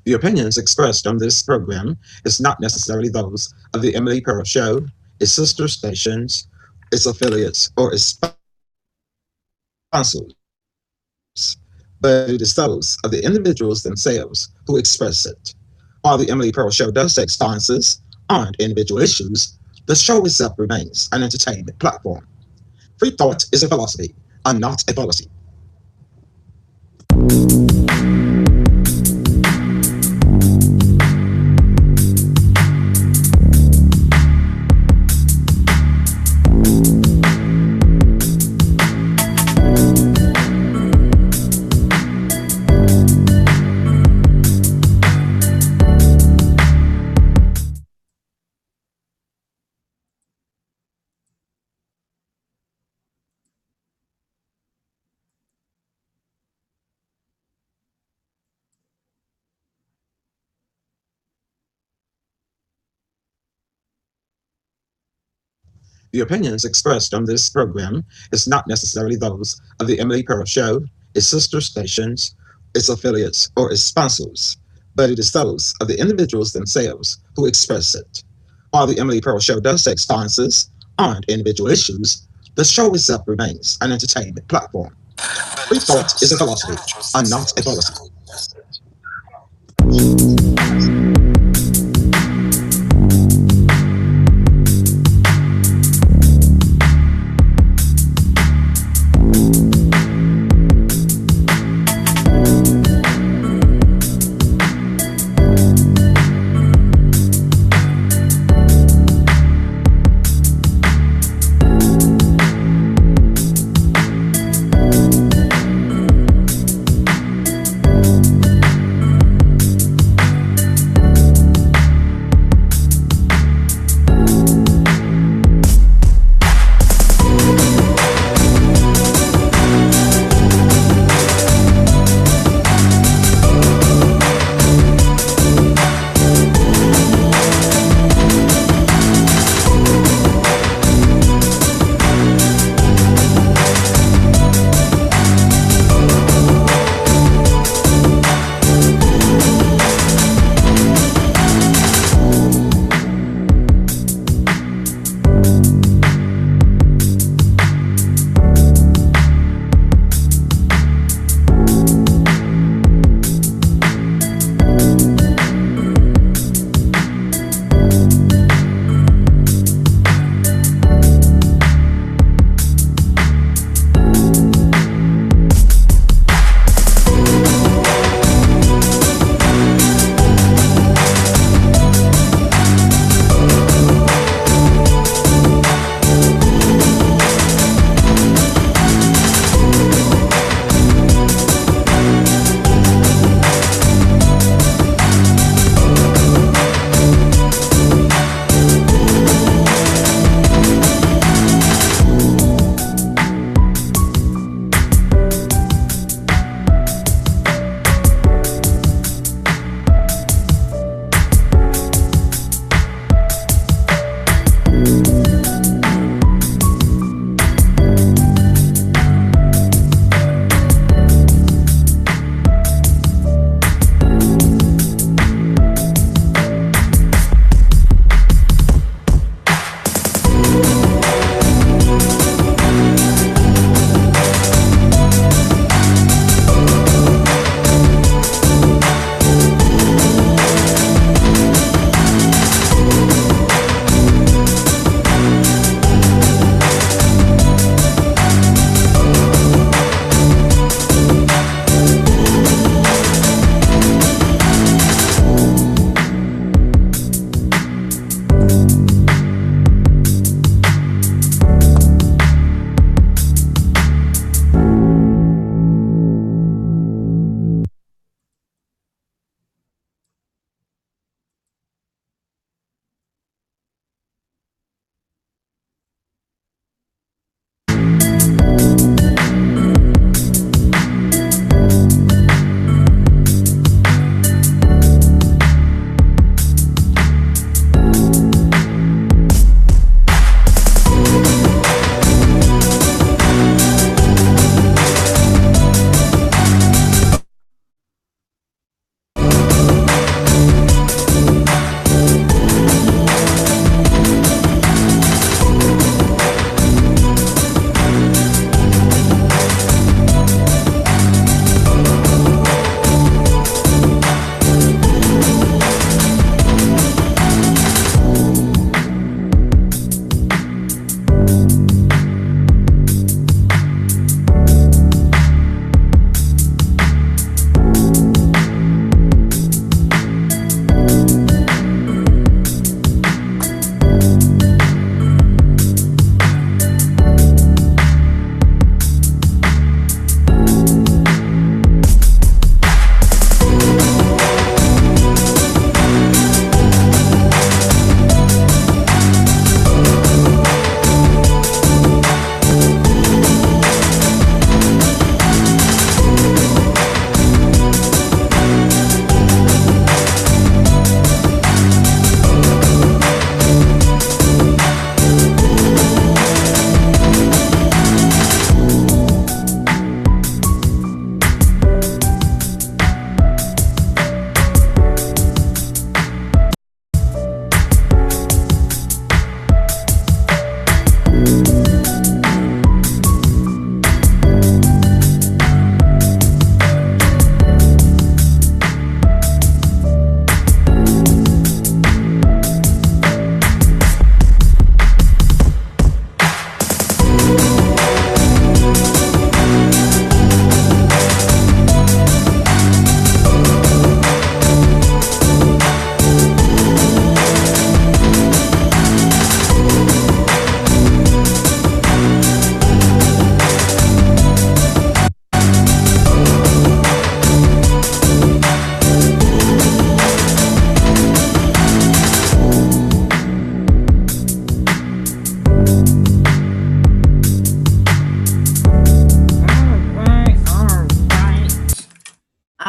The opinions expressed on this program is not necessarily those of the Emily Pearl Show, its sister stations, its affiliates, or its sponsors, but it is those of the individuals themselves who express it. While the Emily Pearl Show does take stances on individual issues, the show itself remains an entertainment platform. Free thought is a philosophy and not a policy. The opinions expressed on this program is not necessarily those of the Emily Pearl Show, its sister stations, its affiliates, or its sponsors, but it is those of the individuals themselves who express it. While the Emily Pearl Show does take stances on individual issues, the show itself remains an entertainment platform. Free thought is a philosophy and not a policy.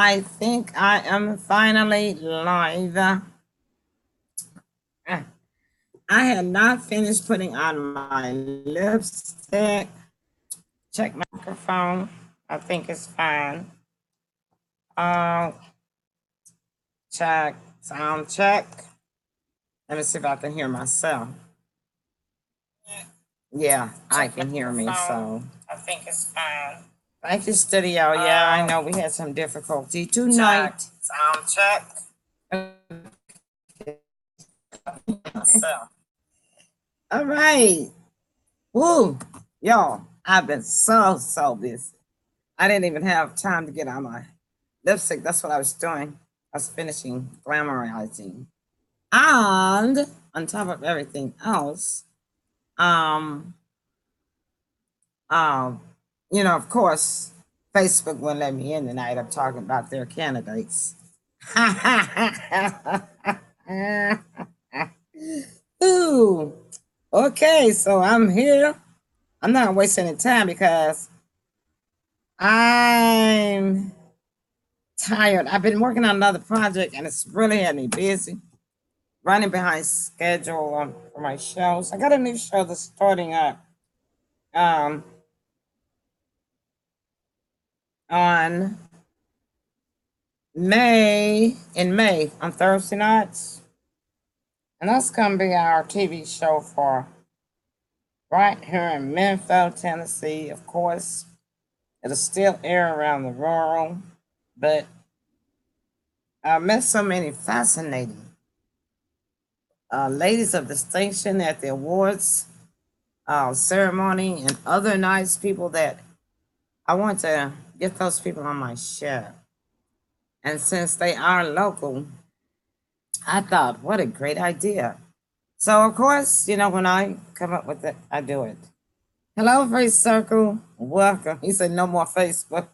I think I am finally live. I had not finished putting on my lipstick. Check my microphone. I think it's fine. Uh, check, sound check. Let me see if I can hear myself. Yeah, I can hear me, so I think it's fine. Thank you, studio. Yeah, I know we had some difficulty tonight. Sound check. All right. Woo. Y'all, I've been so busy. I didn't even have time to get on my lipstick. That's what I was doing. I was finishing glamorizing. And on top of everything else, um, um, of course, Facebook wouldn't let me in tonight. I'm talking about their candidates. Ooh. Okay, so I'm here. I'm not wasting any time because I'm tired. I've been working on another project and it's really had me busy. Running behind schedule for my shows. I got a new show that's starting up um, on May on Thursday nights. And that's going to be our TV show for right here in Memphis, Tennessee. Of course, it'll still air around the world, but I met so many fascinating ladies of distinction at the awards ceremony and other nice people that I want to get those people on my show. And since they are local, I thought, what a great idea. So, of course, when I come up with it, I do it. Hello, Face Circle. Welcome. He said, no more Facebook.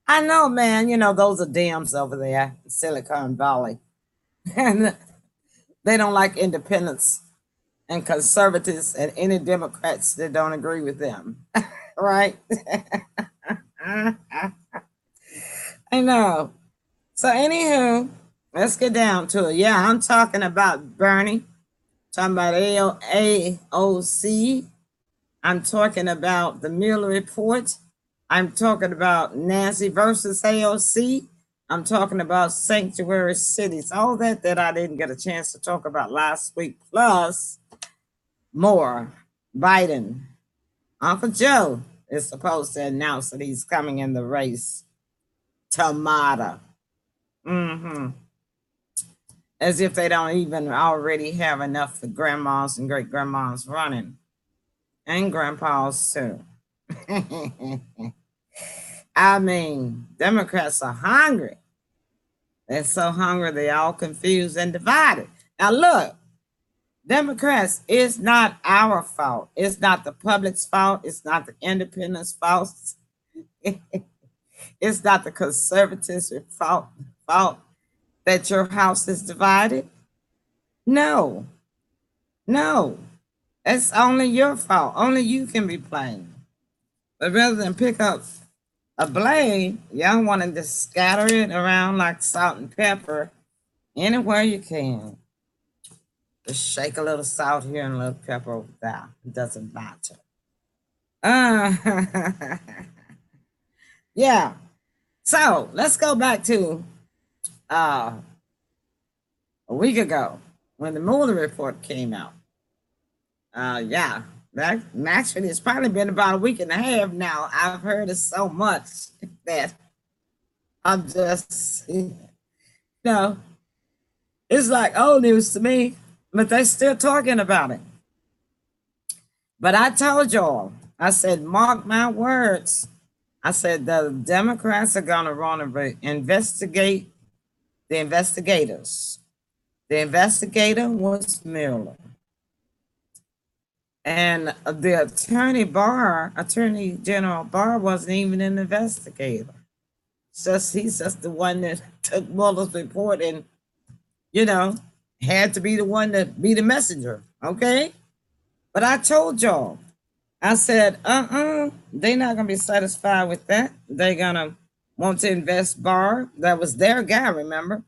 I know, man. Those are dams over there in Silicon Valley. And they don't like independence and conservatives and any Democrats that don't agree with them. Right? I know. So, anywho, let's get down to it. Yeah, I'm talking about Bernie, talking about AOC. I'm talking about the Mueller report. I'm talking about Nancy versus AOC. I'm talking about sanctuary cities, all that I didn't get a chance to talk about last week, plus more. Biden, Uncle Joe is supposed to announce that he's coming in the race tomorrow. As if they don't even already have enough for grandmas and great grandmas running, and grandpas too. I mean, Democrats are hungry. They're so hungry, they all confused and divided. Now look, Democrats, it's not our fault. It's not the public's fault. It's not the independents' fault. It's not the conservatives' fault that your house is divided. No, no. It's only your fault. Only you can be blamed. But rather than pick up a blame, y'all want to just scatter it around like salt and pepper anywhere you can. Just shake a little salt here and a little pepper over there. It doesn't matter. Yeah. So let's go back to a week ago when the Mueller report came out. Yeah, that actually it's probably been about a week and a half now. I've heard it so much that I'm just, it's like old news to me, but they're still talking about it. But I told y'all, I said, mark my words. I said the Democrats are gonna want to investigate the investigators. The investigator was Mueller. And the Attorney General Barr wasn't even an investigator. He's just the one that took Mueller's report and, had to be the one to be the messenger. Okay? But I told y'all, I said, they're not gonna be satisfied with that. They're gonna want to invest Barr. That was their guy, remember?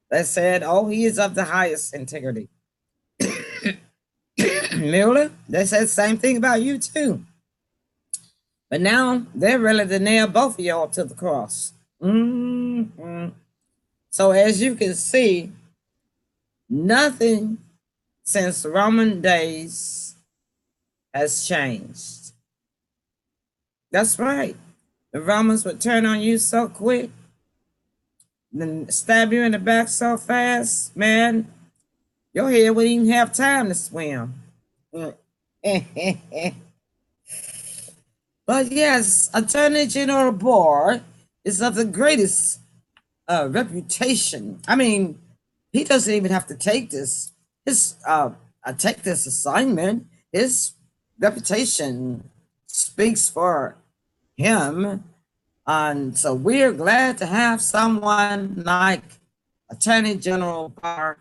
They said, oh, he is of the highest integrity. Mueller, they said the same thing about you too. But now they're ready to nail both of y'all to the cross. Mm-hmm. So as you can see, nothing since Roman days has changed. That's right. The Romans would turn on you so quick, then stab you in the back so fast, man, your head wouldn't even have time to swim. But yes, Attorney General Barr is of the greatest reputation. I mean, he doesn't even have to take this. Take this assignment. His reputation speaks for him, and so we're glad to have someone like Attorney General Barr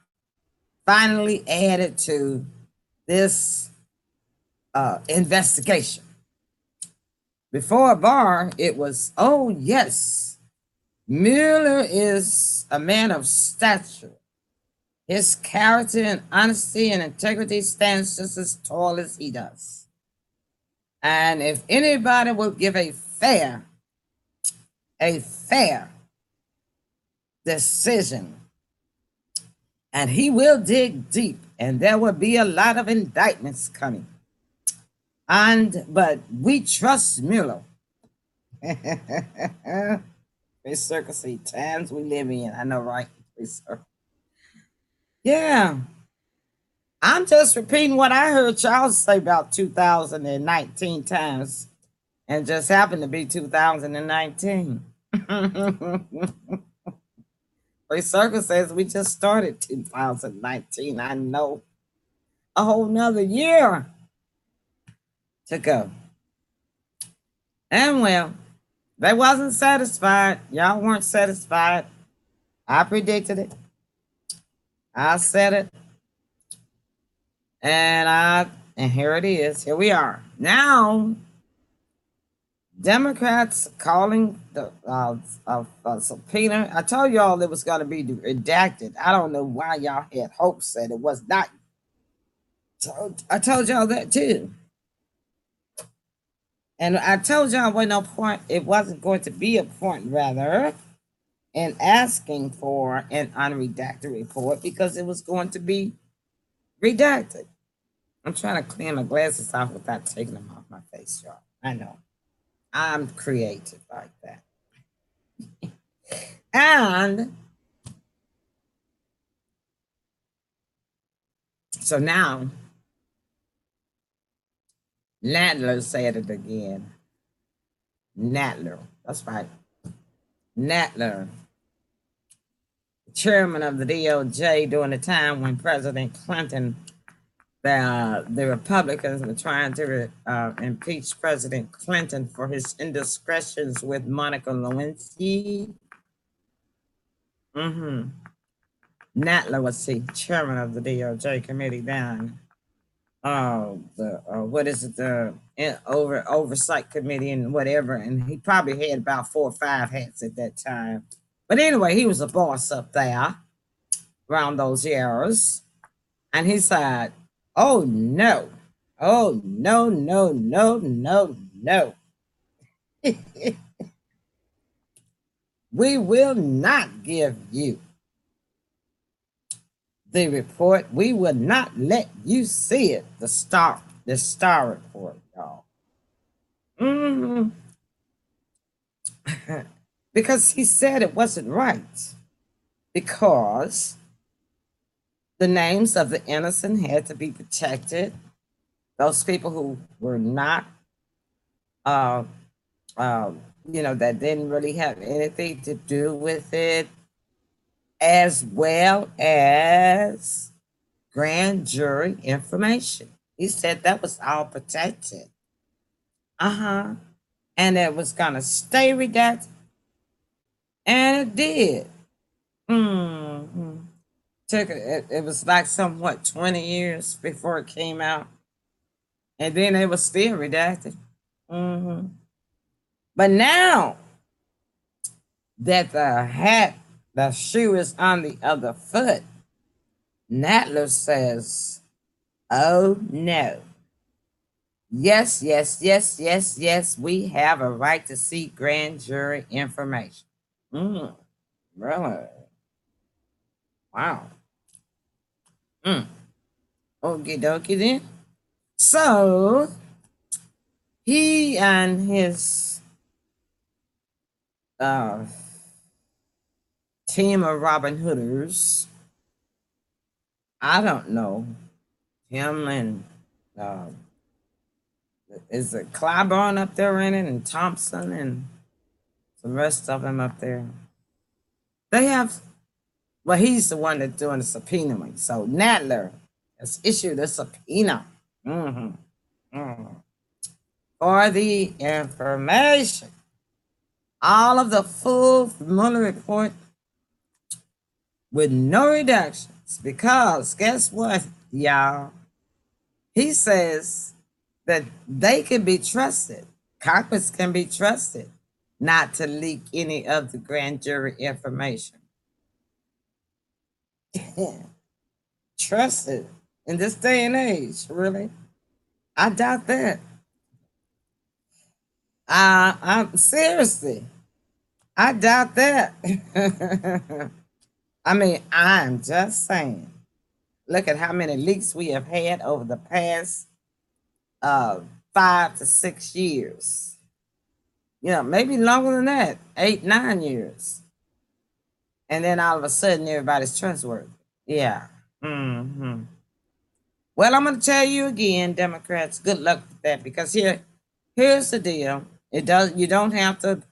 finally added to this investigation. Before Barr, it was, oh yes, Mueller is a man of stature. His character and honesty and integrity stands just as tall as he does. And if anybody will give a fair decision, and he will dig deep, and there will be a lot of indictments coming. But we trust Mueller. It's circusy times we live in. I know, right? Yeah. I'm just repeating what I heard Charles say about 2019 times, and just happened to be 2019. Circus says we just started 2019. I know. A whole nother year to go. And well, they wasn't satisfied. Y'all weren't satisfied. I predicted it. I said it. And here it is. Here we are. Now, Democrats calling the subpoena. I told y'all it was going to be redacted. I don't know why y'all had hopes that it was not. So I told y'all that too. And I told y'all it wasn't going to be a point, rather, in asking for an unredacted report because it was going to be redacted. I'm trying to clean my glasses off without taking them off my face, y'all. I know. I'm creative like that. And so now, Nadler said it again. Nadler, that's right. Nadler, chairman of the DOJ during the time when President Clinton, the Republicans were trying to impeach President Clinton for his indiscretions with Monica Lewinsky. Nadler was the chairman of the DOJ committee down. The oversight committee and whatever, and he probably had about 4 or 5 hats at that time. But anyway, he was a boss up there around those years, and he said, "Oh no, oh no, no, no, no, no, we will not give you the report. We will not let you see it." The Star report, y'all. Because he said it wasn't right. Because the names of the innocent had to be protected. Those people who were not, that didn't really have anything to do with it, as well as grand jury information. He said that was all protected. And it was going to stay redacted. And it did. It was like somewhat 20 years before it came out. And then it was still redacted. But now, that the shoe is on the other foot, Nadler says, oh no. Yes, yes, yes, yes, yes, we have a right to see grand jury information. Mm, really? Wow. Mm. Okie dokie then. So he and his uh, team of Robin Hooders, I don't know, him and uh, is it Clyburn up there in it and Thompson and the rest of them up there. They have, well, he's the one that's doing the subpoenaing. So Nadler has issued a subpoena mhm, mhm, for the information. All of the full Mueller report with no reductions because guess what, y'all? He says that they can be trusted, Congress can be trusted not to leak any of the grand jury information. Trusted in this day and age, really? I doubt that. I'm seriously, I doubt that. I mean, I'm just saying. Look at how many leaks we have had over the past uh, 5 to 6 years. You know, maybe longer than that, 8, 9 years. And then all of a sudden, everybody's trustworthy. Yeah. Hmm. Well, I'm going to tell you again, Democrats, good luck with that because here's the deal. You don't have to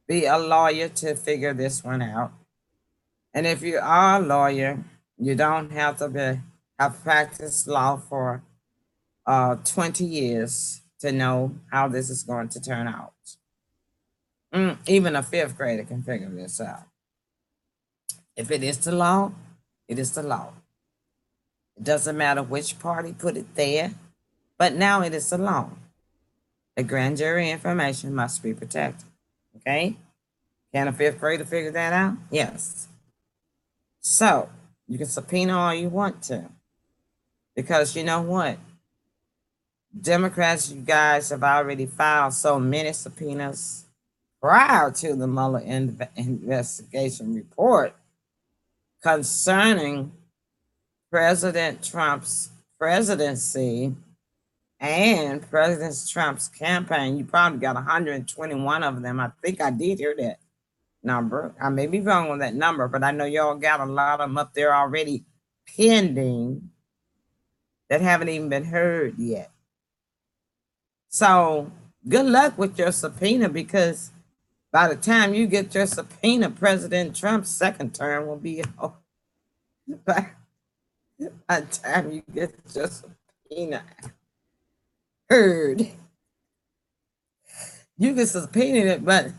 be a lawyer to figure this one out. And if you are a lawyer, you don't have to have practiced law for 20 years to know how this is going to turn out. Even a fifth grader can figure this out. If it is the law, it is the law. It doesn't matter which party put it there, but now it is the law. The grand jury information must be protected. Okay? Can a fifth grader figure that out? Yes. So, you can subpoena all you want to. Because you know what? Democrats, you guys have already filed so many subpoenas prior to the Mueller investigation report concerning President Trump's presidency and President Trump's campaign. You probably got 121 of them. I think I did hear that number. I may be wrong on that number, but I know y'all got a lot of them up there already pending that haven't even been heard yet. So good luck with your subpoena because by the time you get your subpoena, President Trump's second term will be over. By the time you get your subpoena heard, you can subpoena it, but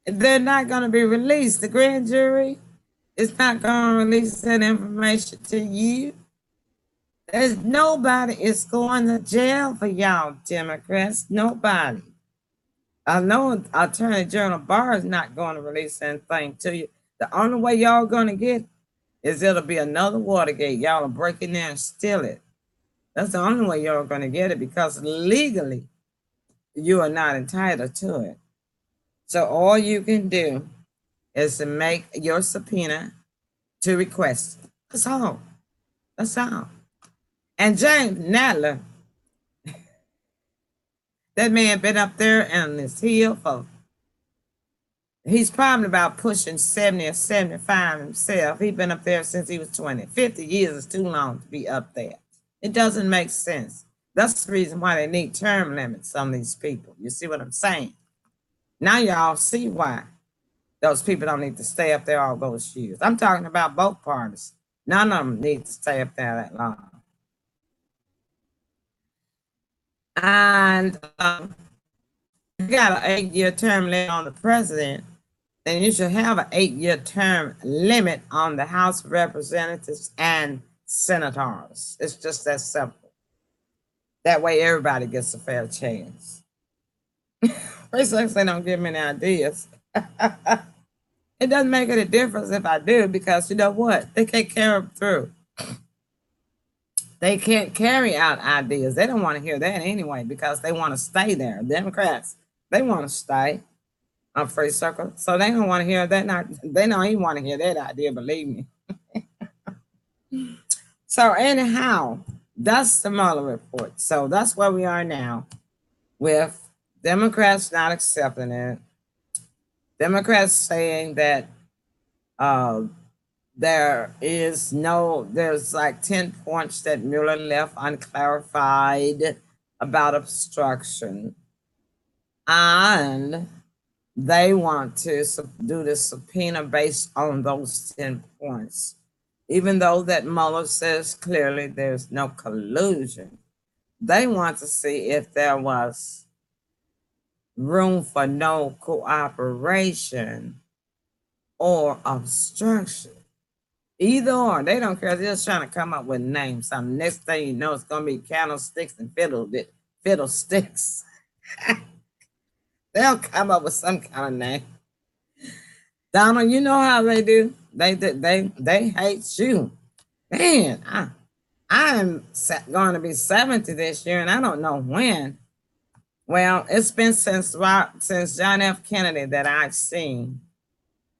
they're not going to be released. The grand jury is not going to release that information to you. There's nobody is going to jail for y'all, Democrats. Nobody. I know Attorney General Barr is not going to release anything to you. The only way y'all going to get is it'll be another Watergate. Y'all will break in there and steal it. That's the only way y'all are going to get it because legally you are not entitled to it. So all you can do is to make your subpoena to request it. That's all. That's all. And James Nadler, that man been up there on this hill for, he's probably about pushing 70 or 75 himself. He's been up there since he was 20. 50 years is too long to be up there. It doesn't make sense. That's the reason why they need term limits on these people. You see what I'm saying? Now y'all see why those people don't need to stay up there all those years. I'm talking about both parties. None of them need to stay up there that long. And you got an 8-year term limit on the president, then you should have an 8-year term limit on the House of Representatives and senators. It's just that simple. That way everybody gets a fair chance. First, they don't give me any ideas. It doesn't make any difference if I do, because you know what? They can't carry them through. They can't carry out ideas. They don't want to hear that anyway because they want to stay there. Democrats, they want to stay on free circle. So they don't want to hear that. They don't even want to hear that idea, believe me. So anyhow, that's the Mueller report. So that's where we are now with Democrats not accepting it. Democrats saying that uh, there's like 10 points that Mueller left unclarified about obstruction. And they want to do the subpoena based on those 10 points. Even though that Mueller says clearly there's no collusion, they want to see if there was room for no cooperation or obstruction. Either or, they don't care. They're just trying to come up with names. Some next thing you know, it's gonna be candlesticks and fiddlesticks. They'll come up with some kind of name. Donald, you know how they do. They hate you. Man, I'm going to be 70 this year, and I don't know when. Well, it's been since John F. Kennedy that I've seen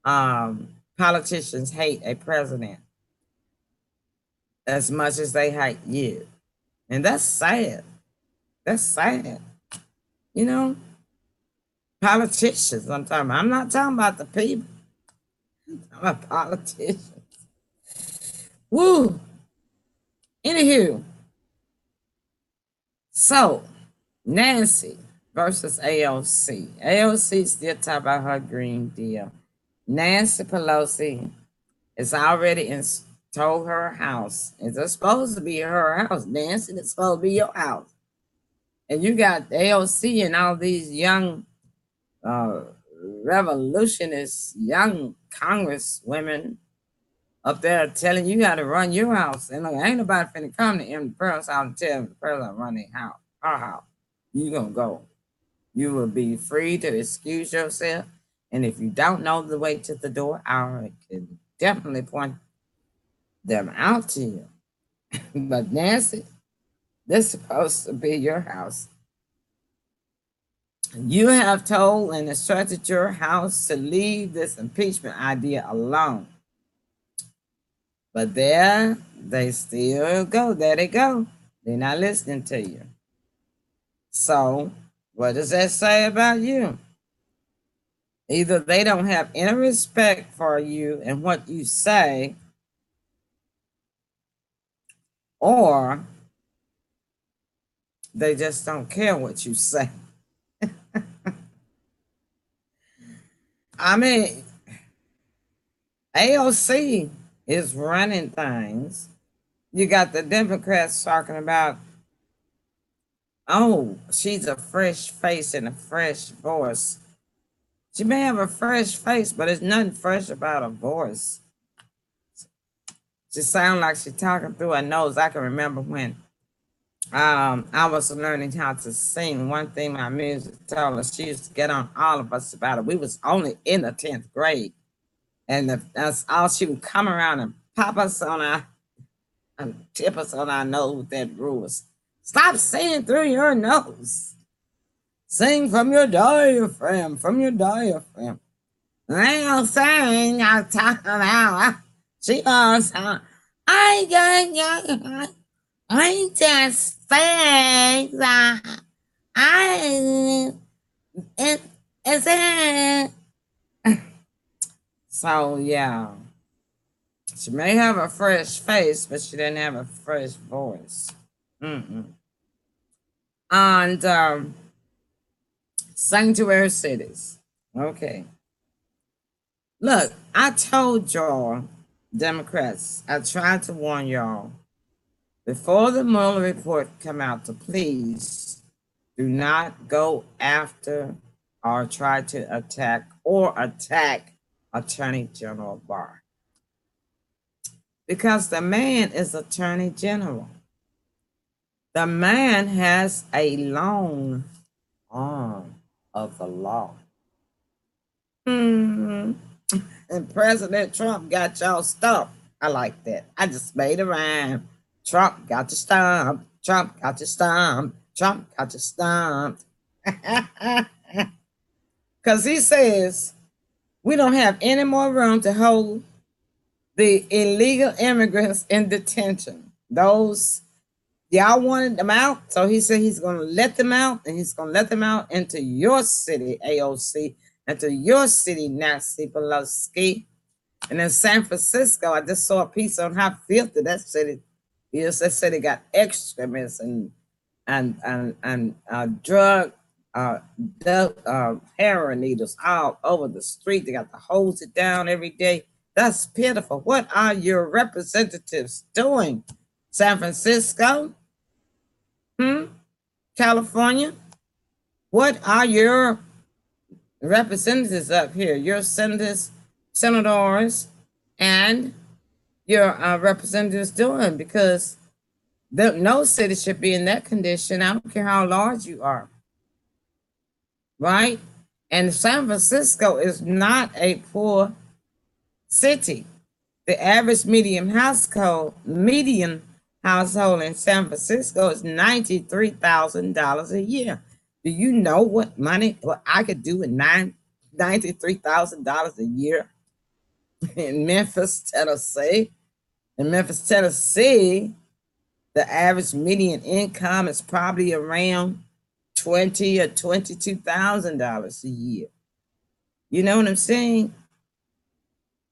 politicians hate a president as much as they hate you. And that's sad. That's sad. You know, politicians, I'm talking about. I'm not talking about the people. I'm talking about politicians. Woo! Anywho, so Nancy versus AOC. AOC still talking about her Green Deal. Nancy Pelosi is already told her house. It's supposed to be her house, Nancy. It's supposed to be your house. And you got AOC and all these young revolutionists, young congresswomen up there telling you how to run your house. And look, ain't nobody finna come to the person's house and tell the person run their house, our house. You gonna go. You will be free to excuse yourself. And if you don't know the way to the door, I can definitely point them out to you. But Nancy, this is supposed to be your house. You have told and instructed your house to leave this impeachment idea alone. But there they still go. There they go. They're not listening to you. So what does that say about you? Either they don't have any respect for you and what you say, or they just don't care what you say. I mean, AOC is running things. You got the Democrats talking about, oh, she's a fresh face and a fresh voice. She may have a fresh face, but there's nothing fresh about her voice. She sounds like she's talking through her nose. I can remember when I was learning how to sing. One thing my music told us, she used to get on all of us about it. We was only in the 10th grade. And that's all she would come around and pop us on our, and tip us on our nose with that rules. Stop singing through your nose. Sing from your diaphragm, from your diaphragm. I ain't gonna sing, I'm talking about. She goes, I just think that so yeah. She may have a fresh face, but she didn't have a fresh voice. And sanctuary cities. Okay. Look, I told y'all, Democrats, I tried to warn y'all before the Mueller report come out to please do not go after or try to attack Attorney General Barr. Because the man is Attorney General. The man has a long arm of the law. And President Trump got y'all stumped. I like that. I just made a rhyme. Trump got you stumped. Trump got you stumped. Trump got you stumped. Because he says we don't have any more room to hold the illegal immigrants in detention. Those y'all wanted them out, so he said he's going to let them out, and he's going to let them out into your city, AOC, into your city, Nancy Pelosi. And in San Francisco, I just saw a piece on how filthy that city is. That city got extremists and drug heroin needles all over the street. They got to hose it down every day. That's pitiful. What are your representatives doing? San Francisco? California? What are your representatives up here? Your senators, senators, and your representatives doing? Because no city should be in that condition. I don't care how large you are. Right? And San Francisco is not a poor city. The average median household in San Francisco is $93,000 a year. Do you know what I could do with $93,000 a year in Memphis, Tennessee? In Memphis, Tennessee, the average median income is probably around $20,000 or $22,000 a year. You know what I'm saying?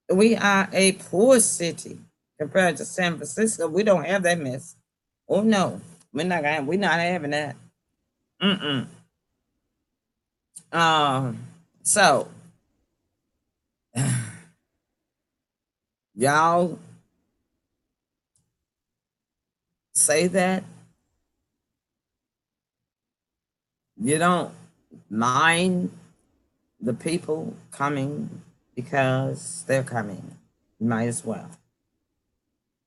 We are a poor city compared to San Francisco. We don't have that mess. Oh no, we're not having that. So y'all say that you don't mind the people coming because they're coming. You might as well.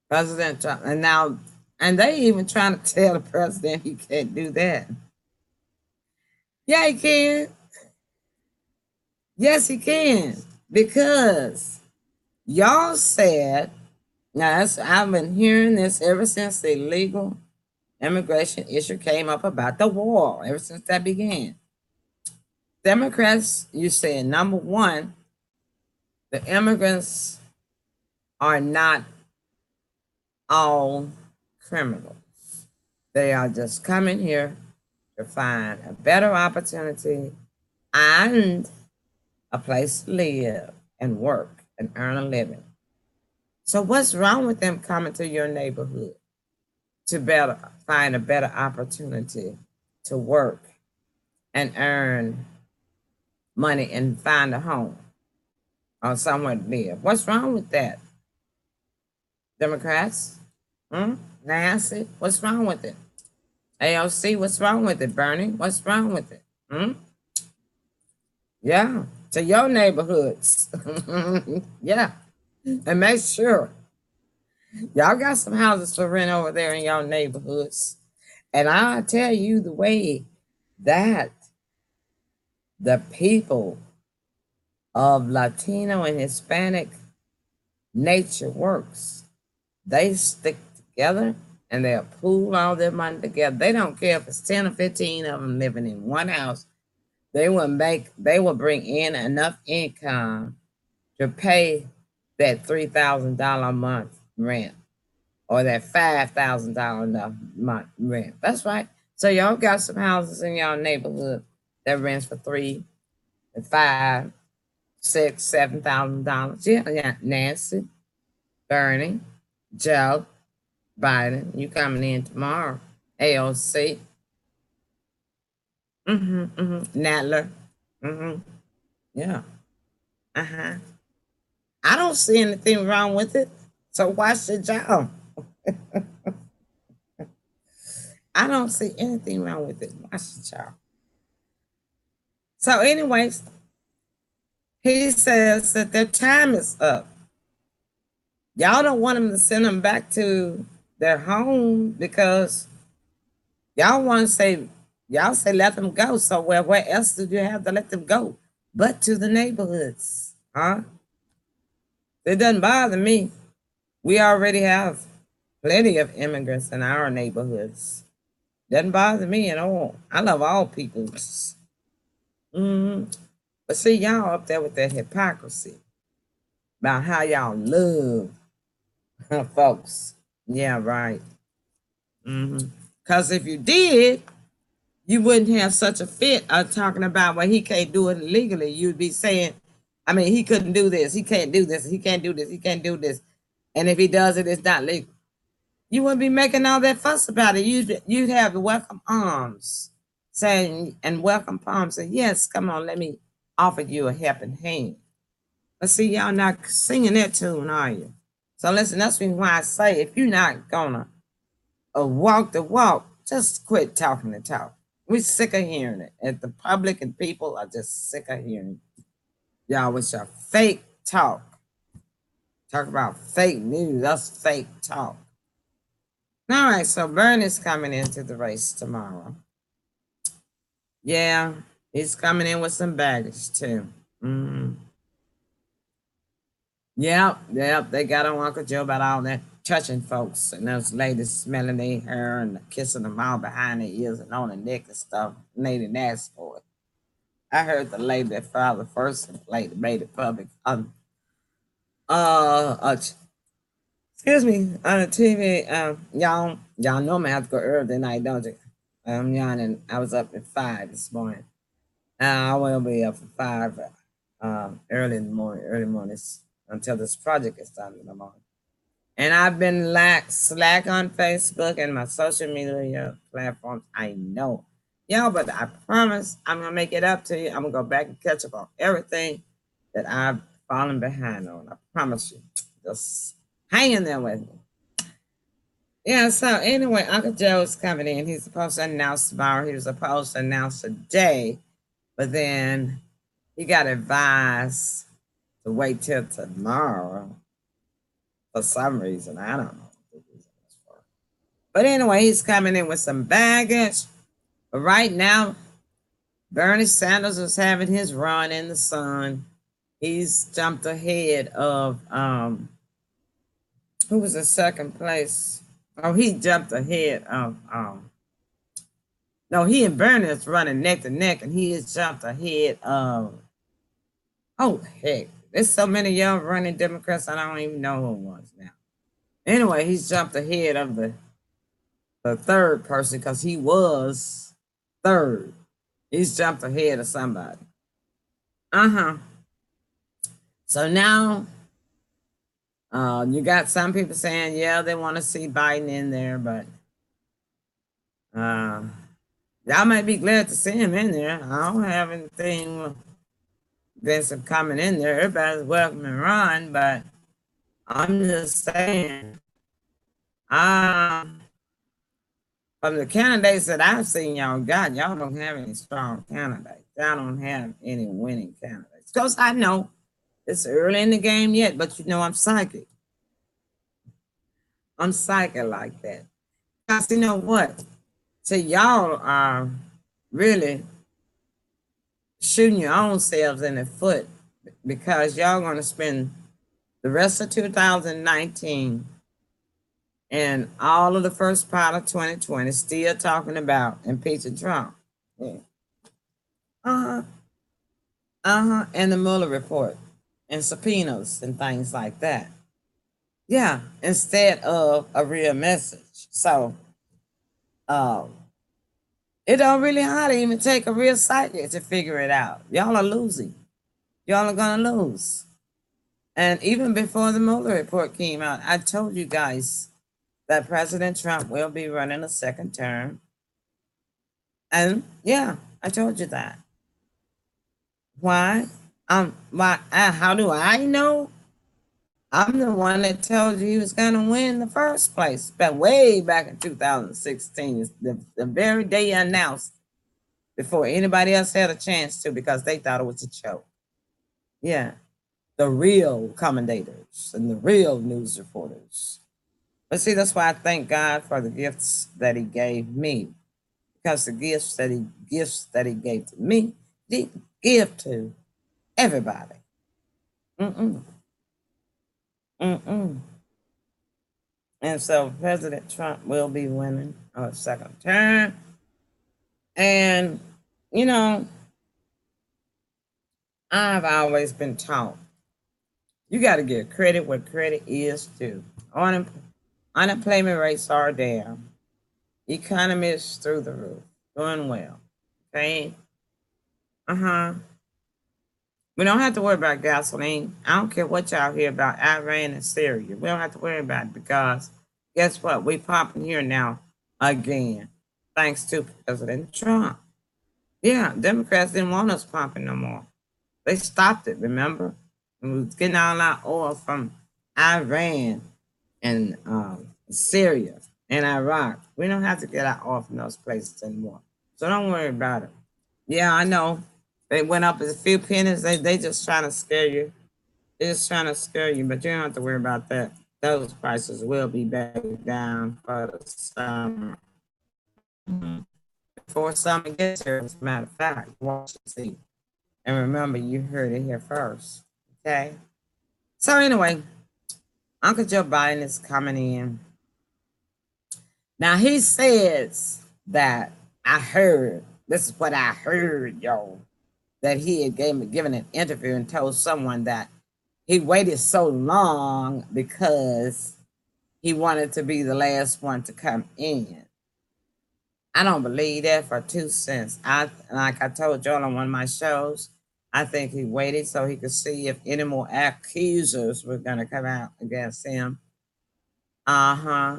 President Trump, and they even trying to tell the president he can't do that. Yeah, he can. Yes, he can. Because y'all said, I've been hearing this ever since the illegal immigration issue came up about the wall, ever since that began. Democrats, you said, number one, the immigrants are not all criminals. They are just coming here to find a better opportunity and a place to live and work and earn a living. So what's wrong with them coming to your neighborhood to find a better opportunity to work and earn money and find a home or somewhere to live? What's wrong with that? Democrats? Nancy, what's wrong with it? AOC, what's wrong with it? Bernie, what's wrong with it? Yeah, to your neighborhoods. Yeah, and make sure y'all got some houses for rent over there in y'all neighborhoods. And I'll tell you the way that the people of Latino and Hispanic nature works. They stick together and they'll pool all their money together. They don't care if it's 10 or 15 of them living in one house. They will bring in enough income to pay that $3,000 a month rent or that $5,000 a month rent. That's right. So y'all got some houses in y'all neighborhood that rents for $3,000 and $5,000, $6,000, $7,000. Yeah, Nancy, Bernie, Joe, Biden, you coming in tomorrow. AOC. Nadler. Yeah. I don't see anything wrong with it. So why should y'all? I don't see anything wrong with it. Why should y'all? So, anyways, he says that their time is up. Y'all don't want them to send them back to their home because y'all say let them go. So where else did you have to let them go but to the neighborhoods? Huh? It doesn't bother me. We already have plenty of immigrants in our neighborhoods. Doesn't bother me at all. I love all peoples. Hmm. But see, y'all up there with that hypocrisy about how y'all love folks. Yeah, right. Because if you did, you wouldn't have such a fit of talking about, well, he can't do it legally. You'd be saying, I mean, he couldn't do this. He can't do this. He can't do this. He can't do this. And if he does it, it's not legal. You wouldn't be making all that fuss about it. You'd have the welcome arms saying, and welcome palms saying, yes, come on, let me offer you a helping hand. But see, y'all not singing that tune, are you? So listen, that's why I say, if you're not gonna walk the walk, just quit talking the talk. We're sick of hearing it. And the public and people are just sick of hearing it. Y'all with your fake talk. Talk about fake news. That's fake talk. All right, so Bernie's coming into the race tomorrow. Yeah, he's coming in with some baggage too. Mm-hmm. Yep, they got on Uncle Joe about all that touching folks and those ladies smelling their hair and kissing them all behind their ears and on the neck and stuff. And they didn't ask for it. I heard the lady that filed the first complaint made it public. Excuse me, on the TV. Y'all know me. I have to go early tonight, don't you? I'm yawning. I was up at 5 this morning. I will be up at 5 early in the morning, until this project is done in the morning. And I've been slack on Facebook and my social media platforms. I know. But I promise I'm going to make it up to you. I'm going to go back and catch up on everything that I've fallen behind on. I promise you. Just hang in there with me. Yeah, so anyway, Uncle Joe's coming in. He's supposed to announce tomorrow. He was supposed to announce today, but then he got advised to wait till tomorrow for some reason. I don't know what the reason is for. But anyway, he's coming in with some baggage. But right now, Bernie Sanders is having his run in the sun. He's jumped ahead of who was in second place? Oh, he jumped ahead of no, he and Bernie is running neck to neck, and he is jumped ahead of oh heck. There's so many young running Democrats, I don't even know who it was now. Anyway, he's jumped ahead of the third person because he was third. He's jumped ahead of somebody. So now you got some people saying, yeah, they want to see Biden in there, but y'all might be glad to see him in there. I don't have anything against him coming in there. Everybody's welcome and Ron, but I'm just saying, from the candidates that I've seen y'all don't have any strong candidates. Y'all don't have any winning candidates. Because I know it's early in the game yet, but I'm psychic. I'm psychic like that. Because you know what? So y'all are really shooting your own selves in the foot because y'all going to spend the rest of 2019 and all of the first part of 2020 still talking about impeaching Trump. Yeah. And the Mueller report and subpoenas and things like that. Yeah, instead of a real message. So, it don't really hardly even take a real psychic to figure it out. Y'all are losing. Y'all are gonna lose. And even before the Mueller report came out, I told you guys that President Trump will be running a second term. And yeah, I told you that. Why? How do I know? I'm the one that told you he was going to win in the first place. But way back in 2016, the very day he announced, before anybody else had a chance to, because they thought it was a joke. Yeah, the real commentators and the real news reporters. But see, that's why I thank God for the gifts that He gave me, because the gifts that He gave to me, He give to everybody. Mm-mm. And so President Trump will be winning a second term. And, you know, I've always been taught you got to give credit where credit is due. Unemployment rates are down. Economy is through the roof, doing well. Okay. Uh huh. We don't have to worry about gasoline. I don't care what y'all hear about Iran and Syria. We don't have to worry about it because guess what? We pumping here now again, thanks to President Trump. Yeah, Democrats didn't want us pumping no more. They stopped it, remember? And we was getting all our oil from Iran and Syria and Iraq. We don't have to get our oil from those places anymore. So don't worry about it. Yeah, I know. They went up as a few pennies. They just trying to scare you. They're just trying to scare you, but you don't have to worry about that. Those prices will be back down for the summer. Mhm. Before summer gets here, as a matter of fact, watch and see. And remember, you heard it here first. Okay? So anyway, Uncle Joe Biden is coming in. Now he says that I heard, this is what I heard, y'all, that he had given an interview and told someone that he waited so long because he wanted to be the last one to come in. I don't believe that for 2 cents. Like I told y'all on one of my shows, I think he waited so he could see if any more accusers were going to come out against him. Uh-huh.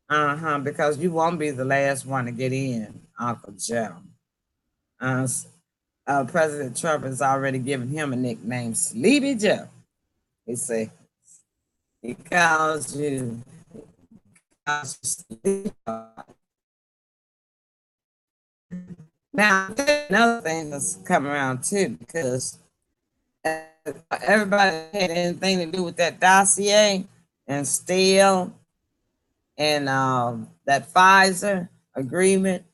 Uh-huh. Because you won't be the last one to get in, Uncle Joe. President Trump has already given him a nickname, Sleepy Joe. He said, he calls you sleepy. Now, another thing that's come around too, because everybody had anything to do with that dossier and Steele and that Pfizer agreement,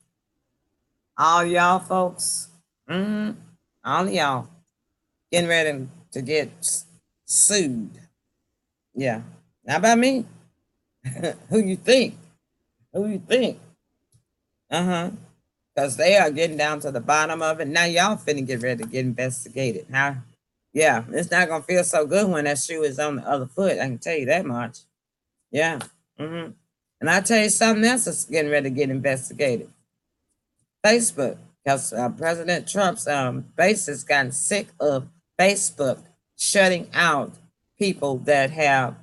all y'all folks, all y'all getting ready to get sued. Yeah, not by me. Who you think? Who you think? Uh-huh. Because they are getting down to the bottom of it. Now y'all finna get ready to get investigated. How? Yeah, it's not gonna feel so good when that shoe is on the other foot. I can tell you that much. Yeah. Mm-hmm. And I tell you something else that's getting ready to get investigated. Facebook, because President Trump's base has gotten sick of Facebook shutting out people that have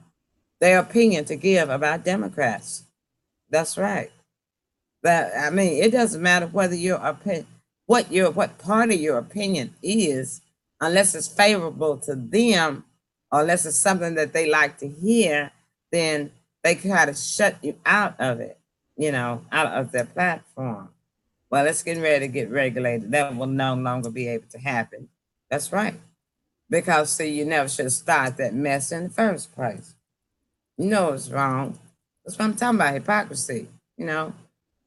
their opinion to give about Democrats. That's right. That I mean, it doesn't matter whether your opinion, what party your opinion is, unless it's favorable to them, or unless it's something that they like to hear, then they try to shut you out of it, out of their platform. Well, it's getting ready to get regulated. That will no longer be able to happen. That's right. Because see, you never should have started that mess in the first place. You know it's wrong. That's what I'm talking about, hypocrisy, you know.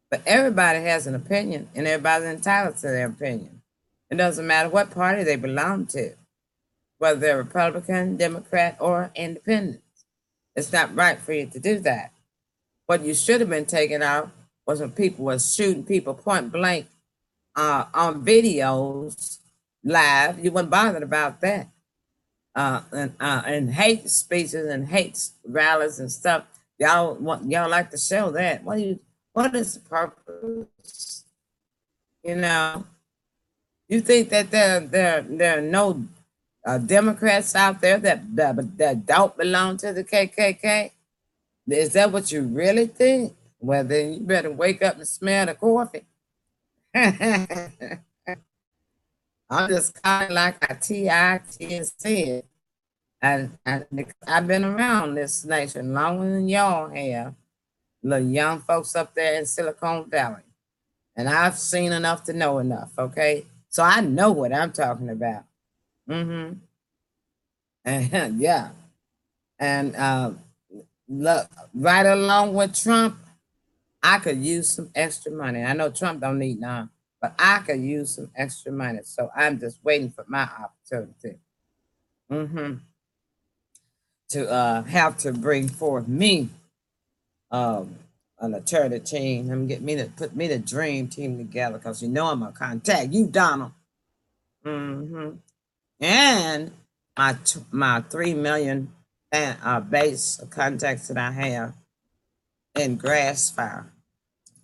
But everybody has an opinion, and everybody's entitled to their opinion. It doesn't matter what party they belong to, whether they're Republican, Democrat, or Independent. It's not right for you to do that. What you should have been taking out was when people were shooting people point blank on videos live. You weren't bothered about that. And hate speeches and hate rallies and stuff. Y'all like to show that. What is the purpose? You know, you think that there are no Democrats out there that don't belong to the KKK? Is that what you really think? Well, then you better wake up and smell the coffee. I'm just kind of like a TIT said. And I've been around this nation longer than y'all have. The young folks up there in Silicon Valley. And I've seen enough to know enough, okay? So I know what I'm talking about. Mm-hmm. And yeah. And look, right along with Trump, I could use some extra money. I know Trump don't need none, but I could use some extra money. So I'm just waiting for my opportunity. Mm-hmm. to have to bring forth me um, an attorney team. I'm get me to put me the dream team together because you know I'm gonna contact you, Donald. hmm And my 3 million base of contacts that I have in grass fire,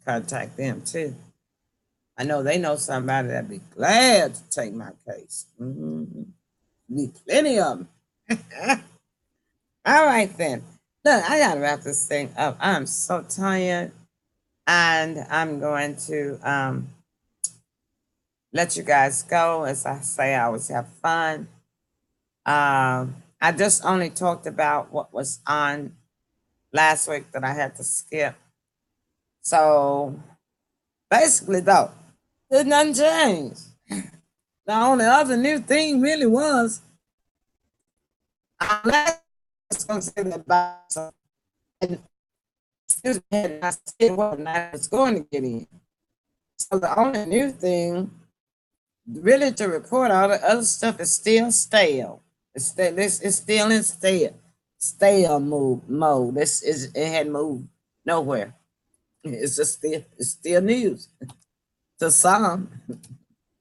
contact them too. I know they know somebody that'd be glad to take my case. Be plenty of them. All right then. Look, I gotta wrap this thing up. I'm so tired, and I'm going to let you guys go. As I say, I always have fun. I just only talked about what was on last week that I had to skip. So basically, though, there's nothing changed. The only other new thing really was last going to say that about and excuse me, and I said what I was going to get in. So the only new thing really to report, all the other stuff is still stale. It's still in stale mode. It hadn't moved nowhere. It's still news to some.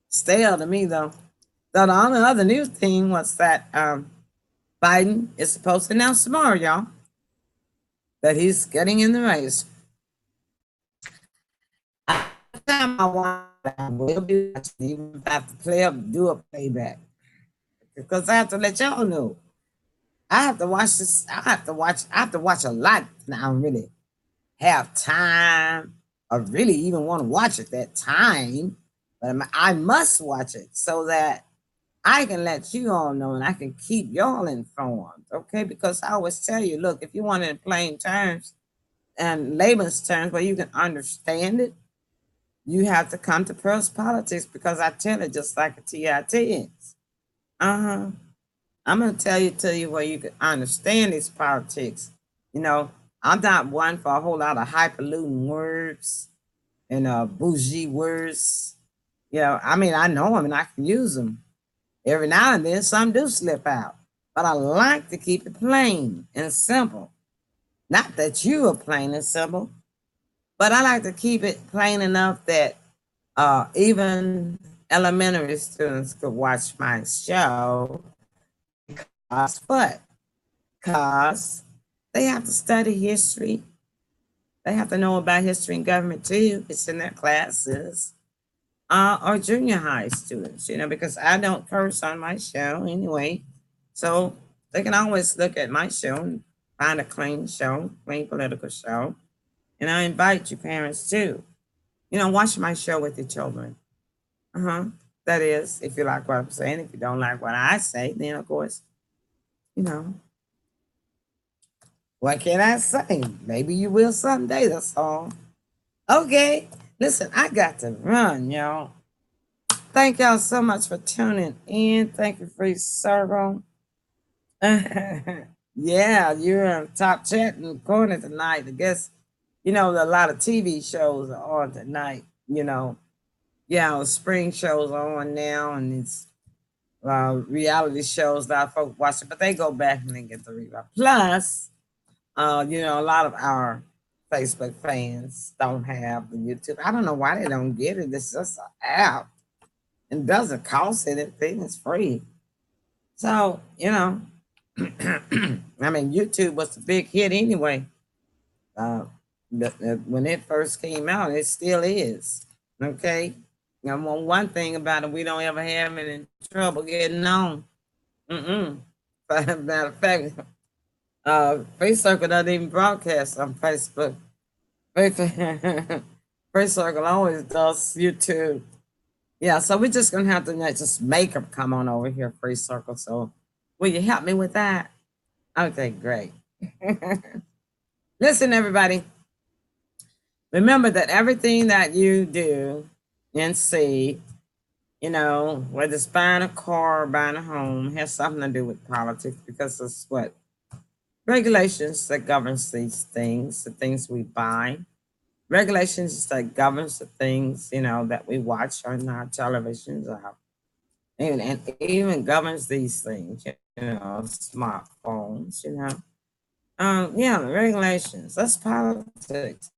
Stale to me though. So the only other new thing was that Biden is supposed to announce tomorrow, y'all, that he's getting in the race. Time I want, I will be watching, even if I have to do a playback, because I have to let y'all know. I have to watch this. I have to watch a lot now. Really have time, or really even want to watch it that time. But I must watch it so that I can let you all know and I can keep y'all informed. Okay, because I always tell you, look, if you want it in plain terms and layman's terms where you can understand it, you have to come to Pearl's Politics because I tell it just like a TIT is. Uh-huh. I'm gonna tell you where you can understand these politics. You know, I'm not one for a whole lot of hyperlutin words and bougie words. You know, I mean, I know them and I can use them. Every now and then, some do slip out, but I like to keep it plain and simple. Not that you are plain and simple, but I like to keep it plain enough that even elementary students could watch my show. Because what? Because they have to study history. They have to know about history and government too. It's in their classes. Or junior high students, you know, because I don't curse on my show anyway. So they can always look at my show and find a clean show, clean political show. And I invite you parents too. You know, watch my show with your children. Uh-huh. That is, if you like what I'm saying. If you don't like what I say, then of course, you know, what can I say? Maybe you will someday, that's all. Okay. Listen, I got to run, y'all. Thank y'all so much for tuning in. Thank you, Free Circle. Yeah, you're in top chat in the corner tonight. I guess, you know, a lot of TV shows are on tonight, you know. Yeah, spring shows are on now, and it's reality shows that folks watch it, but they go back and they get the rerun. Plus, you know, a lot of our Facebook fans don't have the YouTube. I don't know why they don't get it. It's just an app. It doesn't cost anything. It's free. So, you know, I mean, YouTube was a big hit anyway. Uh, when it first came out, it still is. Okay. Now, one thing about it, we don't ever have any trouble getting on. Mm-mm. Matter of fact, Face Circle doesn't even broadcast on Facebook. Face Circle always does YouTube. Yeah, so we're just gonna have to just make them come on over here, Free Circle. So, will you help me with that? Okay, great. Listen, everybody. Remember that everything that you do and see, you know, whether it's buying a car or buying a home, has something to do with politics because it's what regulations that governs these things, the things we buy, regulations that governs the things, you know, that we watch on our televisions, our and even governs these things, smartphones, yeah, the regulations, that's politics.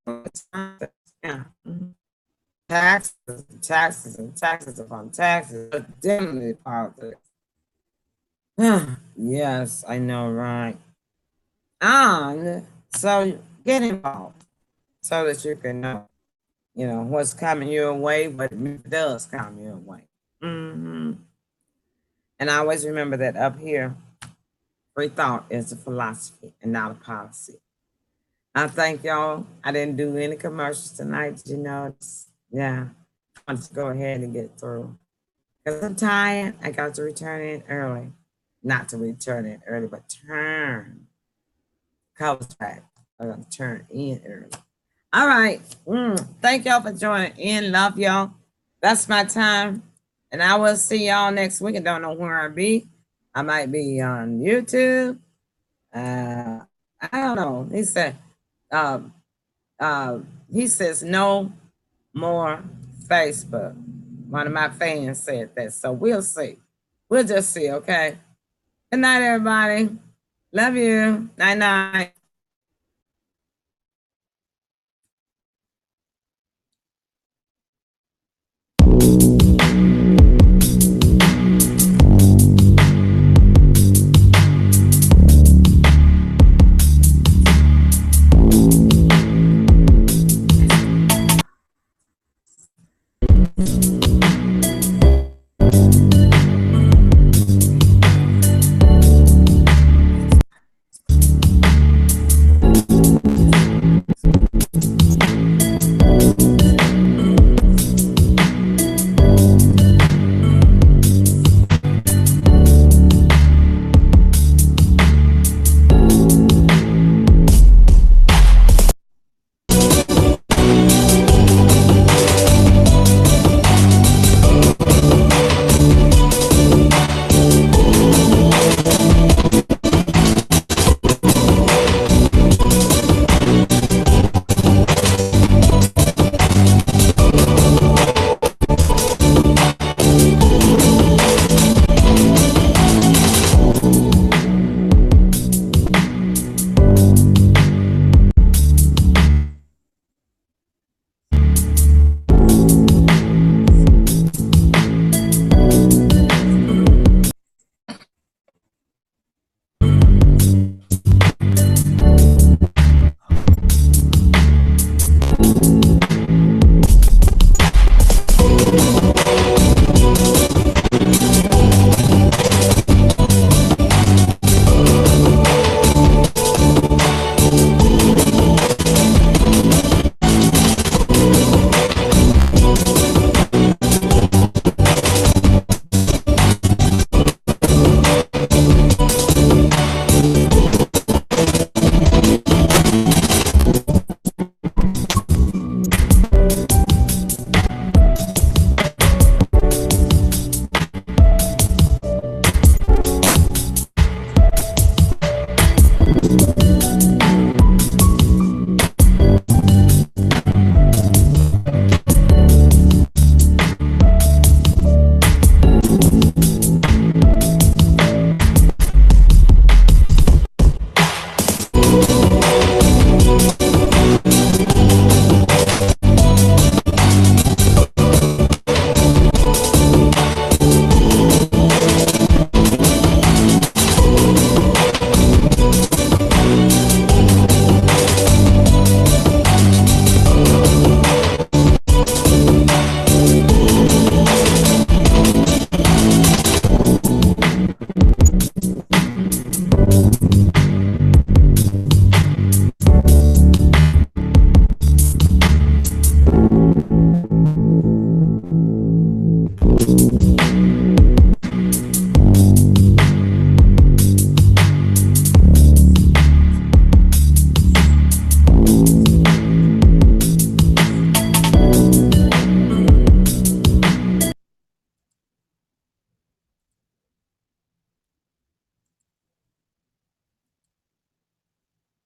Yeah. Taxes and taxes upon taxes, but definitely politics. Yes, I know, right? And so get involved so that you can know, what's coming your way, what does come your way. hmm And I always remember that up here, free thought is a philosophy and not a policy. I thank y'all. I didn't do any commercials tonight. Yeah, I want to go ahead and get through. Because I'm tired, I got to return in early. Not to return in early, but turn. Cover track. I got to turn in early. All right. Thank y'all for joining in. Love y'all. That's my time. And I will see y'all next week. I don't know where I'll be. I might be on YouTube. I don't know. Um, he says no more Facebook. One of my fans said that. So we'll see. We'll just see, okay? Good night, everybody. Love you. Night, night.